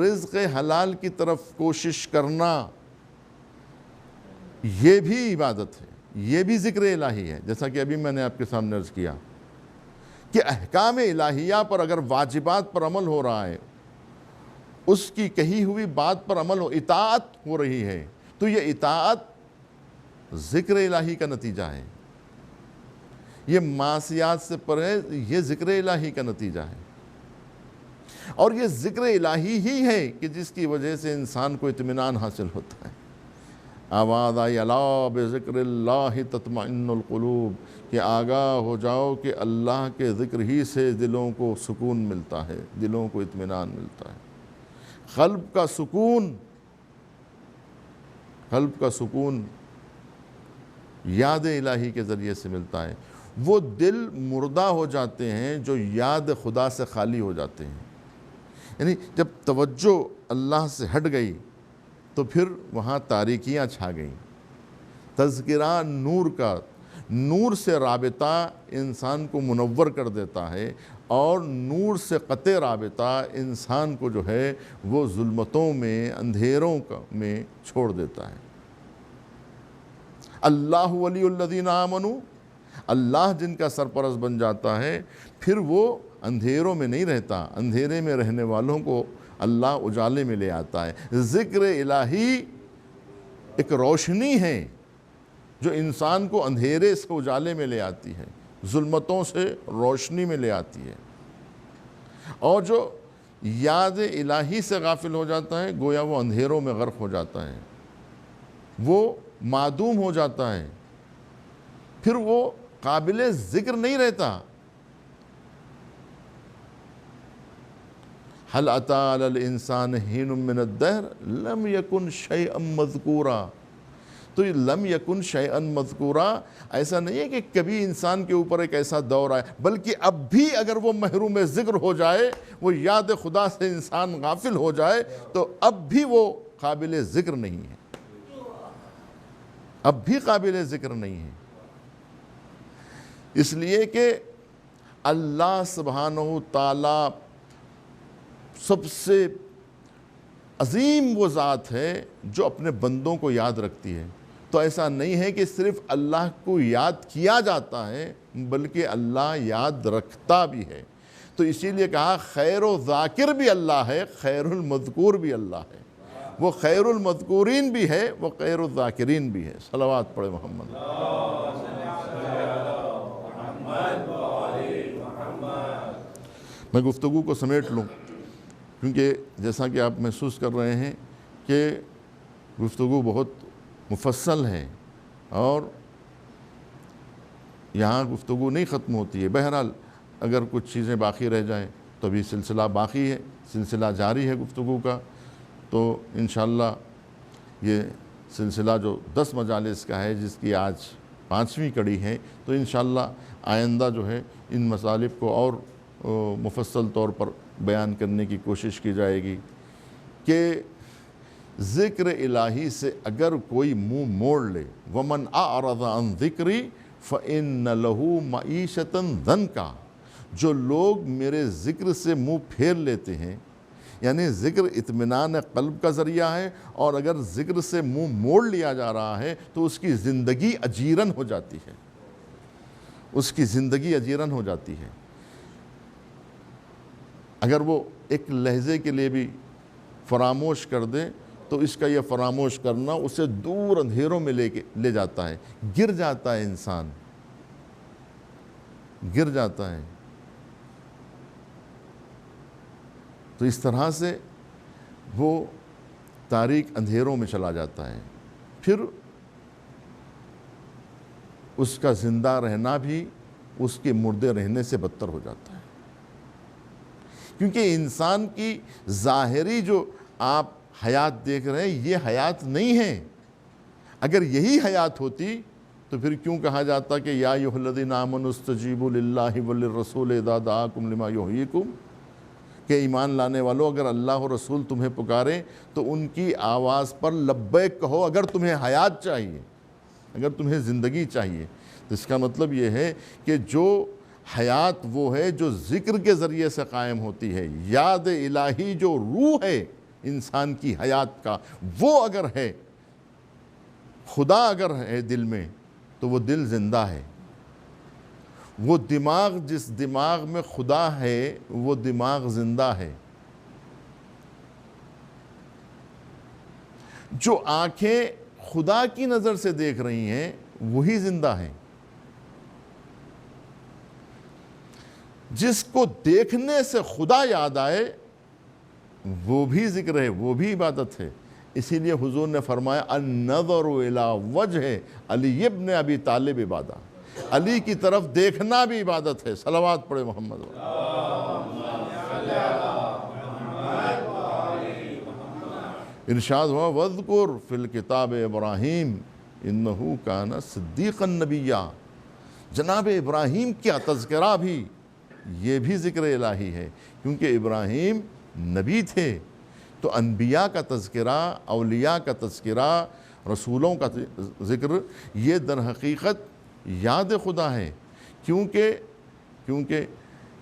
رزق حلال کی طرف کوشش کرنا یہ بھی عبادت ہے، یہ بھی ذکر الہی ہے۔ جیسا کہ ابھی میں نے آپ کے سامنے عرض کیا کہ احکام الہیہ پر اگر واجبات پر عمل ہو رہا ہے، اس کی کہی ہوئی بات پر عمل اطاعت ہو رہی ہے، تو یہ اطاعت ذکر الہی کا نتیجہ ہے۔ یہ معصیات سے پرہیز یہ ذکر الہی کا نتیجہ ہے، اور یہ ذکر الہی ہی ہے کہ جس کی وجہ سے انسان کو اطمینان حاصل ہوتا ہے۔ آواز آئی الا بذکر اللہ تطمئن القلوب، کہ آگاہ ہو جاؤ کہ اللہ کے ذکر ہی سے دلوں کو سکون ملتا ہے، دلوں کو اطمینان ملتا ہے۔ قلب کا سکون یاد الہی کے ذریعے سے ملتا ہے۔ وہ دل مردہ ہو جاتے ہیں جو یاد خدا سے خالی ہو جاتے ہیں، یعنی جب توجہ اللہ سے ہٹ گئی تو پھر وہاں تاریکیاں چھا گئیں۔ تذکرہ نور کا، نور سے رابطہ انسان کو منور کر دیتا ہے، اور نور سے قطع رابطہ انسان کو جو ہے وہ ظلمتوں میں، اندھیروں میں چھوڑ دیتا ہے۔ اللہ ولی الذین آمنوا، اللہ جن کا سرپرست بن جاتا ہے، پھر وہ اندھیروں میں نہیں رہتا، اندھیرے میں رہنے والوں کو اللہ اجالے میں لے آتا ہے۔ ذکر الہی ایک روشنی ہے جو انسان کو اندھیرے سے اجالے میں لے آتی ہے، ظلمتوں سے روشنی میں لے آتی ہے۔ اور جو یاد الہی سے غافل ہو جاتا ہے، گویا وہ اندھیروں میں غرق ہو جاتا ہے، وہ معدوم ہو جاتا ہے، پھر وہ قابل ذکر نہیں رہتا۔ هل أتى على الإنسان حين من الدهر لم يكن شيئا مذكورا، تو یہ لم یکن شیئا مذکورا ایسا نہیں ہے کہ کبھی انسان کے اوپر ایک ایسا دور آئے، بلکہ اب بھی اگر وہ محروم ذکر ہو جائے، وہ یاد خدا سے انسان غافل ہو جائے، تو اب بھی وہ قابل ذکر نہیں ہے، اب بھی قابل ذکر نہیں ہے۔ اس لیے کہ اللہ سبحانہ تعالی سب سے عظیم وہ ذات ہے جو اپنے بندوں کو یاد رکھتی ہے۔ تو ایسا نہیں ہے کہ صرف اللہ کو یاد کیا جاتا ہے، بلکہ اللہ یاد رکھتا بھی ہے۔ تو اسی لیے کہا خیر و ذاکر بھی اللہ ہے، خیر المذکور بھی اللہ ہے، وہ خیر المذکورین بھی ہے، وہ خیر الذاکرین بھی ہے۔ صلوات پڑھے محمد۔ میں گفتگو کو سمیٹ لوں، کیونکہ جیسا کہ آپ محسوس کر رہے ہیں کہ گفتگو بہت مفصل ہے، اور یہاں گفتگو نہیں ختم ہوتی ہے. بہرحال اگر کچھ چیزیں باقی رہ جائیں تو ابھی سلسلہ باقی ہے, سلسلہ جاری ہے گفتگو کا. تو انشاءاللہ یہ سلسلہ جو 10 مجالس کا ہے, جس کی آج 5ویں کڑی ہے, تو انشاءاللہ آئندہ جو ہے ان مطالب کو اور مفصل طور پر بیان کرنے کی کوشش کی جائے گی کہ ذکر الہی سے اگر کوئی منہ موڑ لے, وَمَنْ أَعْرَضَ عَنْ ذِكْرِي فَإِنَّ لَهُ مَعِيشَةً ضَنْكَا, جو لوگ میرے ذکر سے منہ پھیر لیتے ہیں, یعنی ذکر اطمینان قلب کا ذریعہ ہے, اور اگر ذکر سے منہ موڑ لیا جا رہا ہے تو اس کی زندگی اجیرن ہو جاتی ہے, اس کی زندگی اجیرن ہو جاتی ہے. اگر وہ ایک لحظے کے لیے بھی فراموش کر دے تو اس کا یہ فراموش کرنا اسے دور اندھیروں میں لے جاتا ہے, گر جاتا ہے انسان, گر جاتا ہے. تو اس طرح سے وہ تاریک اندھیروں میں چلا جاتا ہے. پھر اس کا زندہ رہنا بھی اس کے مردے رہنے سے بدتر ہو جاتا ہے, کیونکہ انسان کی ظاہری جو آپ حیات دیکھ رہے ہیں یہ حیات نہیں ہے. اگر یہی حیات ہوتی تو پھر کیوں کہا جاتا کہ یا ایھا الذین آمنوا استجیبوا للہ وللرسول اذا دعاکم لما یحییکم, کہ ایمان لانے والو اگر اللہ و رسول تمہیں پکاریں تو ان کی آواز پر لبیک کہو اگر تمہیں حیات چاہیے, اگر تمہیں زندگی چاہیے. تو اس کا مطلب یہ ہے کہ جو حیات وہ ہے جو ذکر کے ذریعے سے قائم ہوتی ہے, یاد الہی جو روح ہے انسان کی حیات کا, وہ اگر ہے, خدا اگر ہے دل میں, تو وہ دل زندہ ہے. وہ دماغ, جس دماغ میں خدا ہے وہ دماغ زندہ ہے. جو آنکھیں خدا کی نظر سے دیکھ رہی ہیں وہی زندہ ہیں. جس کو دیکھنے سے خدا یاد آئے وہ بھی ذکر ہے, وہ بھی عبادت ہے. اسی لیے حضور نے فرمایا النظر الی وجہ علی ابن ابی طالب عبادہ, علی کی طرف دیکھنا بھی عبادت ہے. صلوات پڑھے محمد. ارشاد ہوا وَاذْكُرْ فِي الْكِتَابِ ابراہیم اِنَّهُ كَانَ صِدِّيقًا نَبِيًّا, جناب ابراہیم کا تذکرہ بھی یہ بھی ذکر الہی ہے, کیونکہ ابراہیم نبی تھے. تو انبیاء کا تذکرہ, اولیاء کا تذکرہ, رسولوں کا ذکر, یہ در حقیقت یاد خدا ہے. کیونکہ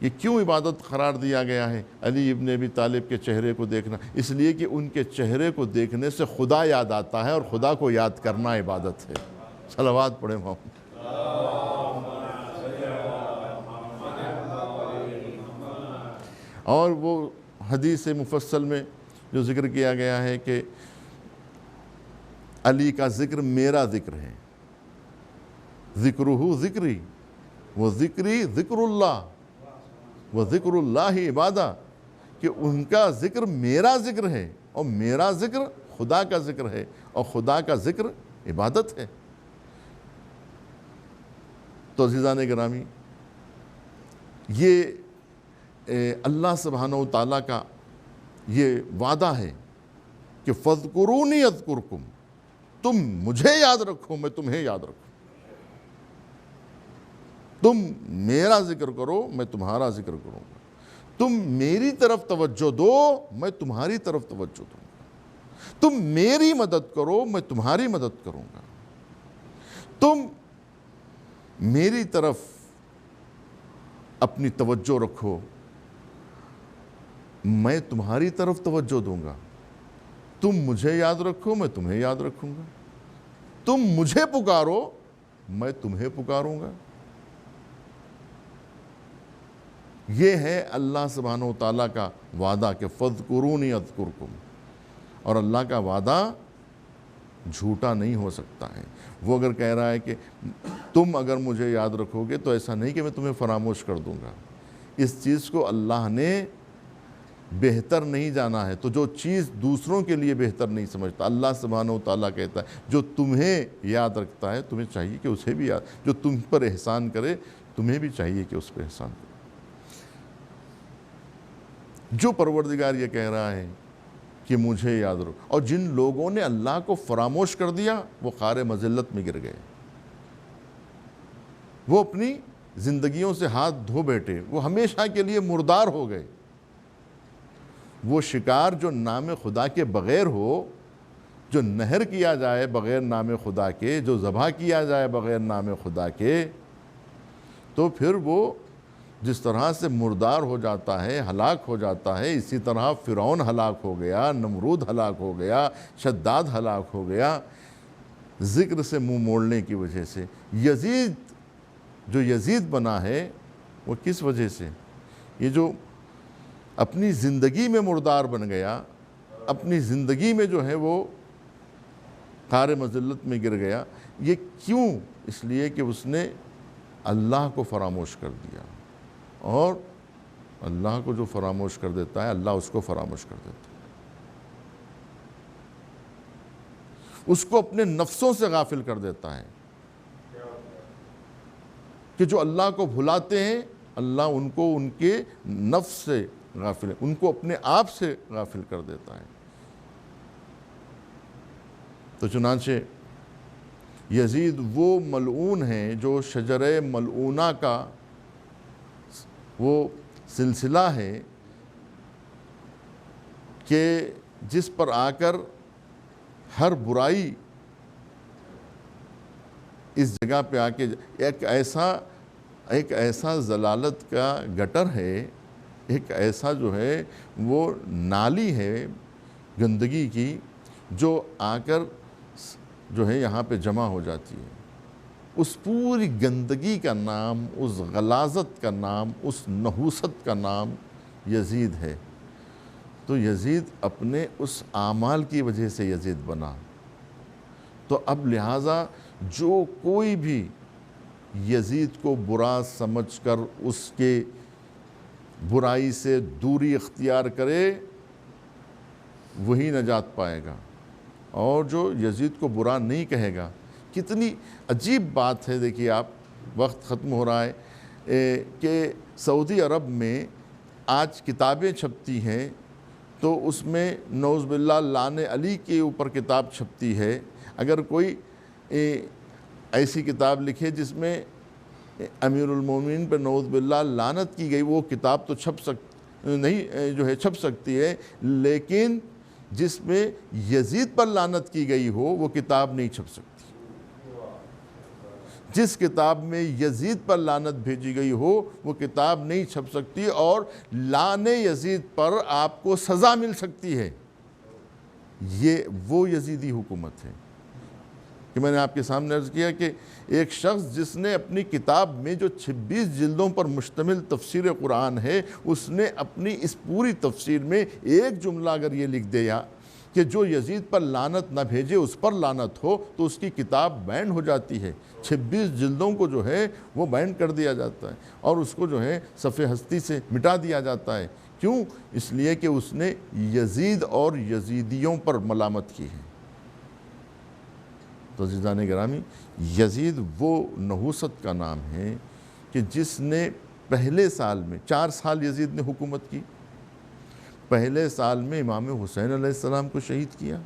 یہ کیوں عبادت قرار دیا گیا ہے علی ابن ابی طالب کے چہرے کو دیکھنا؟ اس لیے کہ ان کے چہرے کو دیکھنے سے خدا یاد آتا ہے, اور خدا کو یاد کرنا عبادت ہے. صلوات پڑھیں محمد. اور وہ حدیث مفصل میں جو ذکر کیا گیا ہے کہ علی کا ذکر میرا ذکر ہے, ذکرہ ذکری و ذکری ذکر اللہ و ذکر اللہ عبادہ, کہ ان کا ذکر میرا ذکر ہے اور میرا ذکر خدا کا ذکر ہے, اور خدا کا ذکر عبادت ہے. تو عزیزان گرامی, یہ اللہ سبحانہ و تعالیٰ کا یہ وعدہ ہے کہ فَاذْكُرُونِي أَذْكُرْكُمْ, تم مجھے یاد رکھو میں تمہیں یاد رکھوں. تم میرا ذکر کرو میں تمہارا ذکر کروں گا. تم میری طرف توجہ دو میں تمہاری طرف توجہ دوں گا. تم میری مدد کرو میں تمہاری مدد کروں گا. تم میری طرف اپنی توجہ رکھو میں تمہاری طرف توجہ دوں گا. تم مجھے یاد رکھو میں تمہیں یاد رکھوں گا. تم مجھے پکارو میں تمہیں پکاروں گا. یہ ہے اللہ سبحانہ و تعالیٰ کا وعدہ کہ فَاذْكُرُونِي أَذْكُرْكُمْ. اور اللہ کا وعدہ جھوٹا نہیں ہو سکتا ہے. وہ اگر کہہ رہا ہے کہ تم اگر مجھے یاد رکھو گے تو ایسا نہیں کہ میں تمہیں فراموش کر دوں گا. اس چیز کو اللہ نے بہتر نہیں جانا ہے تو جو چیز دوسروں کے لیے بہتر نہیں سمجھتا، اللہ سبحانہ و تعالیٰ کہتا ہے جو تمہیں یاد رکھتا ہے تمہیں چاہیے کہ اسے بھی یاد، جو تم پر احسان کرے تمہیں بھی چاہیے کہ اس پہ احسان کرے۔ جو پروردگار یہ کہہ رہا ہے کہ مجھے یاد رکھو، اور جن لوگوں نے اللہ کو فراموش کر دیا وہ خار مذلت میں گر گئے، وہ اپنی زندگیوں سے ہاتھ دھو بیٹھے، وہ ہمیشہ کے لیے مردار ہو گئے۔ وہ شکار جو نام خدا کے بغیر ہو، جو نہر کیا جائے بغیر نام خدا کے، جو ذبح کیا جائے بغیر نام خدا کے، تو پھر وہ جس طرح سے مردار ہو جاتا ہے، ہلاک ہو جاتا ہے، اسی طرح فرعون ہلاک ہو گیا، نمرود ہلاک ہو گیا، شداد ہلاک ہو گیا، ذکر سے منہ موڑنے کی وجہ سے۔ یزید جو یزید بنا ہے وہ کس وجہ سے؟ یہ جو اپنی زندگی میں مردار بن گیا، اپنی زندگی میں جو ہے وہ خار مذلت میں گر گیا، یہ کیوں؟ اس لیے کہ اس نے اللہ کو فراموش کر دیا، اور اللہ کو جو فراموش کر دیتا ہے اللہ اس کو فراموش کر دیتا ہے، اس کو اپنے نفسوں سے غافل کر دیتا ہے کہ جو اللہ کو بھلاتے ہیں اللہ ان کو ان کے نفس سے غافل ہے، ان کو اپنے آپ سے غافل کر دیتا ہے۔ تو چنانچہ یزید وہ ملعون ہیں جو شجرہ ملعونہ کا وہ سلسلہ ہے کہ جس پر آ کر ہر برائی اس جگہ پہ آ کے ایک ایسا ضلالت کا گٹر ہے، ایک ایسا جو ہے وہ نالی ہے گندگی کی جو آ کر جو ہے یہاں پہ جمع ہو جاتی ہے۔ اس پوری گندگی کا نام، اس غلاظت کا نام، اس نحوست کا نام یزید ہے۔ تو یزید اپنے اس اعمال کی وجہ سے یزید بنا۔ تو اب لہٰذا جو کوئی بھی یزید کو برا سمجھ کر اس کے برائی سے دوری اختیار کرے وہی نجات پائے گا، اور جو یزید کو برا نہیں کہے گا۔ کتنی عجیب بات ہے، دیکھیے آپ، وقت ختم ہو رہا ہے کہ سعودی عرب میں آج کتابیں چھپتی ہیں تو اس میں نعوذ باللہ لعن علی کے اوپر کتاب چھپتی ہے۔ اگر کوئی ایسی کتاب لکھے جس میں امیر المومنین پر نعوذ باللہ لعنت کی گئی، وہ کتاب تو چھپ سکتی ہے، لیکن جس میں یزید پر لعنت کی گئی ہو وہ کتاب نہیں چھپ سکتی۔ جس کتاب میں یزید پر لعنت بھیجی گئی ہو وہ کتاب نہیں چھپ سکتی، اور لعن یزید پر آپ کو سزا مل سکتی ہے۔ یہ وہ یزیدی حکومت ہے کہ میں نے آپ کے سامنے عرض کیا کہ ایک شخص جس نے اپنی کتاب میں جو 26 جلدوں پر مشتمل تفسیر قرآن ہے، اس نے اپنی اس پوری تفسیر میں ایک جملہ اگر یہ لکھ دیا کہ جو یزید پر لعنت نہ بھیجے اس پر لعنت ہو، تو اس کی کتاب بینڈ ہو جاتی ہے۔ 26 جلدوں کو جو ہے وہ بینڈ کر دیا جاتا ہے اور اس کو جو ہے صفحہ ہستی سے مٹا دیا جاتا ہے۔ کیوں؟ اس لیے کہ اس نے یزید اور یزیدیوں پر ملامت کی ہے۔ تو عزیزان گرامی، یزید وہ نحوست کا نام ہے کہ جس نے پہلے سال میں 4 سال یزید نے حکومت کی۔ پہلے سال میں امام حسین علیہ السلام کو شہید کیا،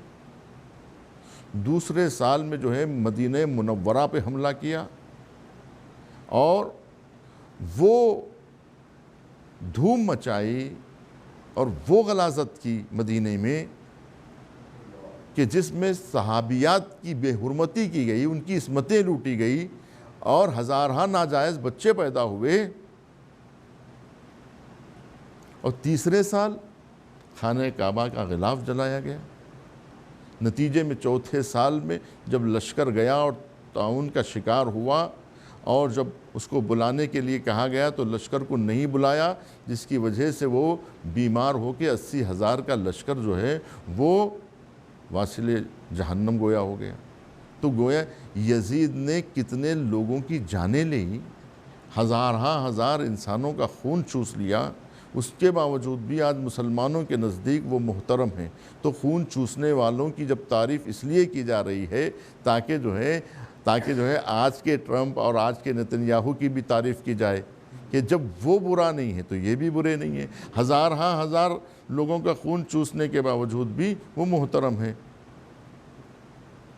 دوسرے سال میں جو ہے مدینہ منورہ پہ حملہ کیا، اور وہ دھوم مچائی اور وہ غلاظت کی مدینہ میں کہ جس میں صحابیات کی بے حرمتی کی گئی، ان کی عصمتیں لوٹی گئی، اور ہزارہا ناجائز بچے پیدا ہوئے۔ اور تیسرے سال خانہ کعبہ کا غلاف جلایا گیا۔ نتیجے میں چوتھے سال میں جب لشکر گیا اور طاعون کا شکار ہوا، اور جب اس کو بلانے کے لیے کہا گیا تو لشکر کو نہیں بلایا، جس کی وجہ سے وہ بیمار ہو کے 80,000 کا لشکر جو ہے وہ واصل جہنم گویا ہو گیا۔ تو گویا یزید نے کتنے لوگوں کی جانیں لی، ہزار انسانوں کا خون چوس لیا، اس کے باوجود بھی آج مسلمانوں کے نزدیک وہ محترم ہیں۔ تو خون چوسنے والوں کی جب تعریف اس لیے کی جا رہی ہے تاکہ جو ہے آج کے ٹرمپ اور آج کے نتنیاہو کی بھی تعریف کی جائے کہ جب وہ برا نہیں ہے تو یہ بھی برے نہیں ہیں، ہزار لوگوں کا خون چوسنے کے باوجود بھی وہ محترم ہیں۔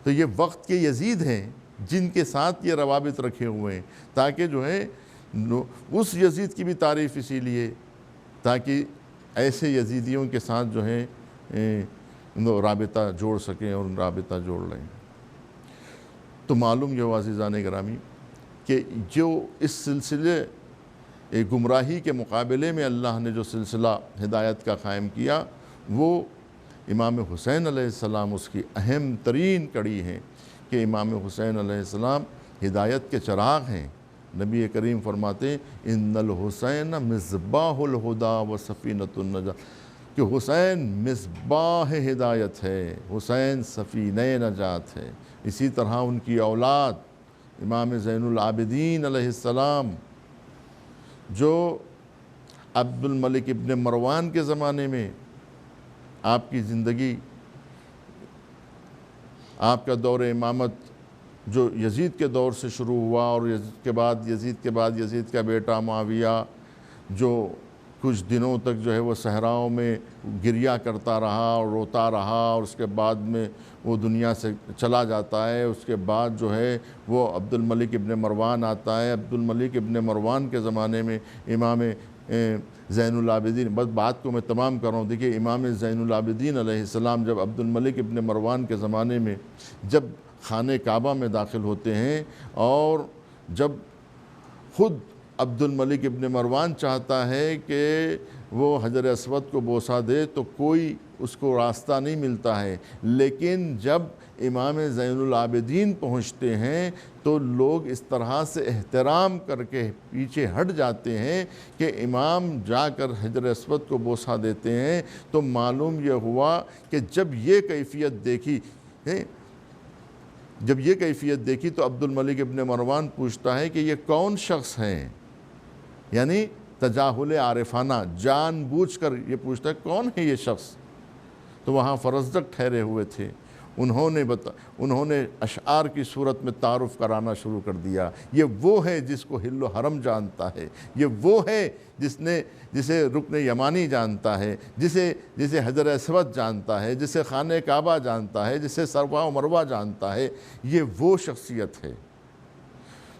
تو یہ وقت کے یزید ہیں جن کے ساتھ یہ روابط رکھے ہوئے ہیں، تاکہ جو ہے اس یزید کی بھی تعریف اسی لیے تاکہ ایسے یزیدیوں کے ساتھ جو ہے رابطہ جوڑ سکیں اور رابطہ جوڑ لیں۔ تو معلوم یہ ہوا عزیزان گرامی کہ جو اس سلسلے گمراہی کے مقابلے میں اللہ نے جو سلسلہ ہدایت کا قائم کیا، وہ امام حسین علیہ السلام اس کی اہم ترین کڑی ہے کہ امام حسین علیہ السلام ہدایت کے چراغ ہیں۔ نبی کریم فرماتے ہیں ان الحسین مصباح الہدا و سفینۃ النجات، کہ حسین مصباح ہدایت ہے، حسین سفینہ نجات ہے۔ اسی طرح ان کی اولاد امام زین العابدین علیہ السلام جو عبد الملک ابن مروان کے زمانے میں آپ کی زندگی، آپ کا دور امامت جو یزید کے دور سے شروع ہوا اور یزید کے بعد یزید کا بیٹا معاویہ جو کچھ دنوں تک جو ہے وہ صحراؤں میں گریہ کرتا رہا اور روتا رہا اور اس کے بعد میں وہ دنیا سے چلا جاتا ہے۔ اس کے بعد جو ہے وہ عبد الملک ابن مروان آتا ہے۔ عبد الملک ابن مروان کے زمانے میں امام زین العابدین، بس بات کو میں تمام کر رہا ہوں، دیکھیے امام زین العابدین علیہ السلام جب عبد الملک ابن مروان کے زمانے میں جب خانہ کعبہ میں داخل ہوتے ہیں اور جب خود عبد الملک ابن مروان چاہتا ہے کہ وہ حجر اسود کو بوسہ دے تو کوئی اس کو راستہ نہیں ملتا ہے، لیکن جب امام زین العابدین پہنچتے ہیں تو لوگ اس طرح سے احترام کر کے پیچھے ہٹ جاتے ہیں کہ امام جا کر حجر اسود کو بوسہ دیتے ہیں۔ تو معلوم یہ ہوا کہ جب یہ کیفیت دیکھی تو عبد الملک ابن مروان پوچھتا ہے کہ یہ کون شخص ہیں، یعنی تجاہل عارفانہ جان بوجھ کر یہ پوچھتا ہے کون ہے یہ شخص۔ تو وہاں فرزدق ٹھہرے ہوئے تھے، انہوں نے اشعار کی صورت میں تعارف کرانا شروع کر دیا، یہ وہ ہے جس کو حل و حرم جانتا ہے، یہ وہ ہے جسے رکن یمانی جانتا ہے، جسے حجر اسود جانتا ہے، جسے خانہ کعبہ جانتا ہے، جسے صفا و مروہ جانتا ہے، یہ وہ شخصیت ہے۔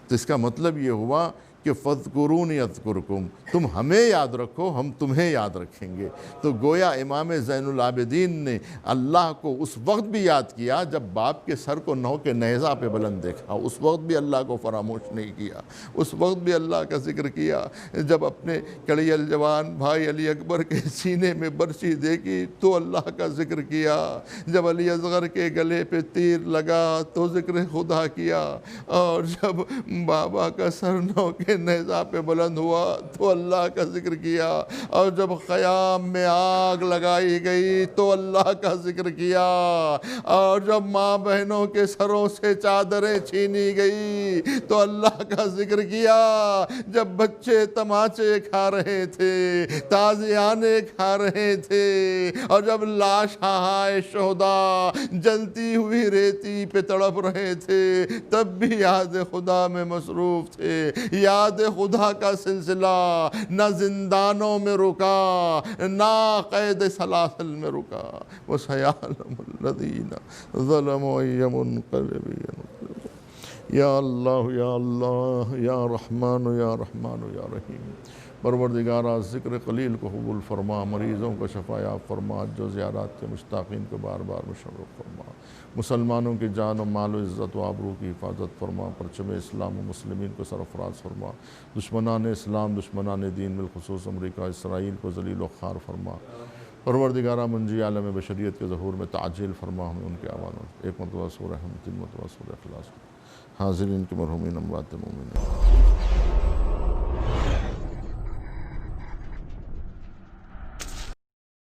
تو اس کا مطلب یہ ہوا کہ فَاذْكُرُونِي أَذْكُرْكُمْ، تم ہمیں یاد رکھو ہم تمہیں یاد رکھیں گے۔ تو گویا امام زین العابدین نے اللہ کو اس وقت بھی یاد کیا جب باپ کے سر کو نو کے نیزہ پہ بلند دیکھا، اس وقت بھی اللہ کو فراموش نہیں کیا، اس وقت بھی اللہ کا ذکر کیا۔ جب اپنے کڑی الجوان بھائی علی اکبر کے سینے میں برچی دیکھی تو اللہ کا ذکر کیا، جب علی اصغر کے گلے پہ تیر لگا تو ذکر خدا کیا، اور جب بابا کا سر نو کے نیزہ پہ بلند ہوا تو اللہ کا ذکر کیا، اور جب خیام میں آگ لگائی گئی تو اللہ کا ذکر کیا، اور جب ماں بہنوں کے سروں سے چادریں چھینی گئی تو اللہ کا ذکر کیا، جب بچے تماچے کھا رہے تھے، تازیانے کھا رہے تھے، اور جب لاش ہائے شہداء جلتی ہوئی ریتی پہ تڑپ رہے تھے تب بھی یاد خدا میں مصروف تھے۔ یاد خدا کا سلسلہ نہ زندانوں میں رکا، نہ قید سلاسل میں رکا۔ وَسَيَعْلَمُ الَّذِينَ ظَلَمُوا أَيَّ مُنقَلِبٍ يَنقَلِبُونَ۔ یا اللہ یا اللہ یا رحمان یا رحمان یا رحیم، پروردگارہ ذکر قلیل کو قبول فرما، مریضوں کو شفا یاب فرما، جو زیارات کے مشتاقین کو بار بار مشرف فرما، مسلمانوں کی جان و مال و عزت و آبرو کی حفاظت فرما، پرچم اسلام و مسلمین کو سرفراز فرما، دشمنان اسلام دشمنان دین بالخصوص امریکہ اسرائیل کو ذلیل و خوار فرما، پروردگارہ منجی عالم بشریت کے ظہور میں تعجیل فرما، ہمیں ان کے اعمالوں ایک مرتبہ سورہ حمد، تین مرتبہ سورہ اخلاص، حاضرین کے مرحومین اموات مومنین۔